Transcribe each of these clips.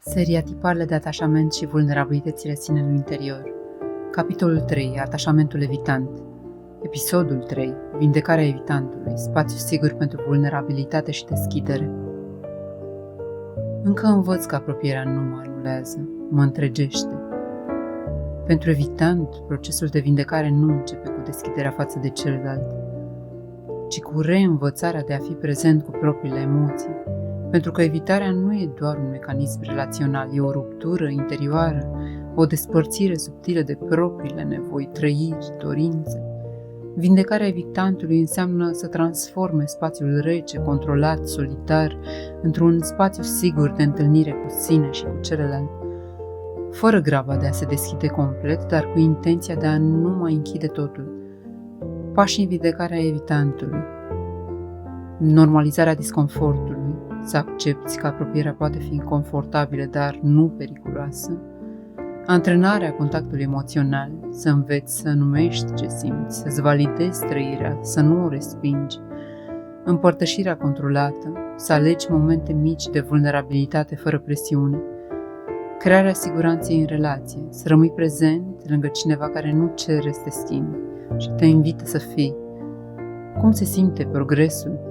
Seria Tiparele de atașament și vulnerabilitățile sinelui interior. Capitolul 3. Atașamentul evitant. Episodul 3. Vindecarea evitantului. Spațiu sigur pentru vulnerabilitate și deschidere. Încă învăț că apropierea nu mă anulează, mă întregește. Pentru evitant, procesul de vindecare nu începe cu deschiderea față de celălalt, ci cu reînvățarea de a fi prezent cu propriile emoții. Pentru că evitarea nu e doar un mecanism relațional, e o ruptură interioară, o despărțire subtilă de propriile nevoi, trăiri, dorințe. Vindecarea evitantului înseamnă să transforme spațiul rece, controlat, solitar, într-un spațiu sigur de întâlnire cu sine și cu celălalt, fără graba de a se deschide complet, dar cu intenția de a nu mai închide totul. Pașii în vindecarea evitantului. Normalizarea disconfortului, să accepti că apropierea poate fi inconfortabilă, dar nu periculoasă. Antrenarea contactului emoțional, să înveți să numești ce simți, să-ți validezi trăirea, să nu o respingi. Împărtășirea controlată, să alegi momente mici de vulnerabilitate fără presiune. Crearea siguranței în relație, să rămâi prezent lângă cineva care nu cere să te schimbi și te invită să fii. Cum se simte progresul?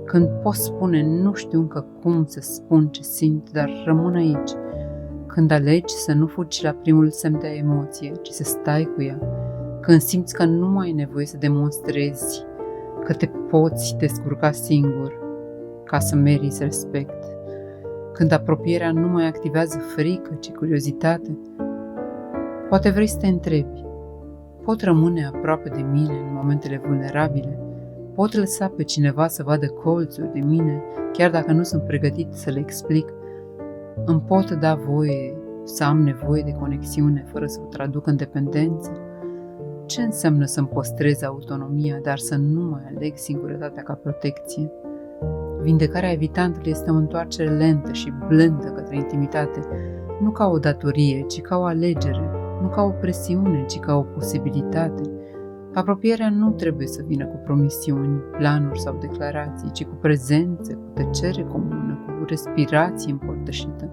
Când poți spune, nu știu încă cum să spun ce simt, dar rămân aici. Când alegi să nu fugi la primul semn de emoție, ci să stai cu ea. Când simți că nu mai ai nevoie să demonstrezi că te poți descurca singur ca să meriți respect. Când apropierea nu mai activează frică, ci curiozitate. Poate vrei să te întrebi, pot rămâne aproape de mine în momentele vulnerabile? Pot lăsa pe cineva să vadă colțuri de mine, chiar dacă nu sunt pregătit să le explic? Îmi pot da voie să am nevoie de conexiune fără să o traduc în dependență? Ce înseamnă să-mi păstrez autonomia, dar să nu mai aleg singurătatea ca protecție? Vindecarea evitantului este o întoarcere lentă și blândă către intimitate, nu ca o datorie, ci ca o alegere, nu ca o presiune, ci ca o posibilitate. Apropierea nu trebuie să vină cu promisiuni, planuri sau declarații, ci cu prezență, cu tăcere comună, cu respirație împărtășită.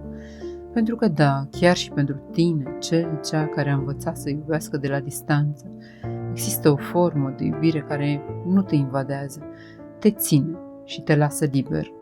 Pentru că da, chiar și pentru tine, cea care a învățat să iubească de la distanță, există o formă de iubire care nu te invadează, te ține și te lasă liber.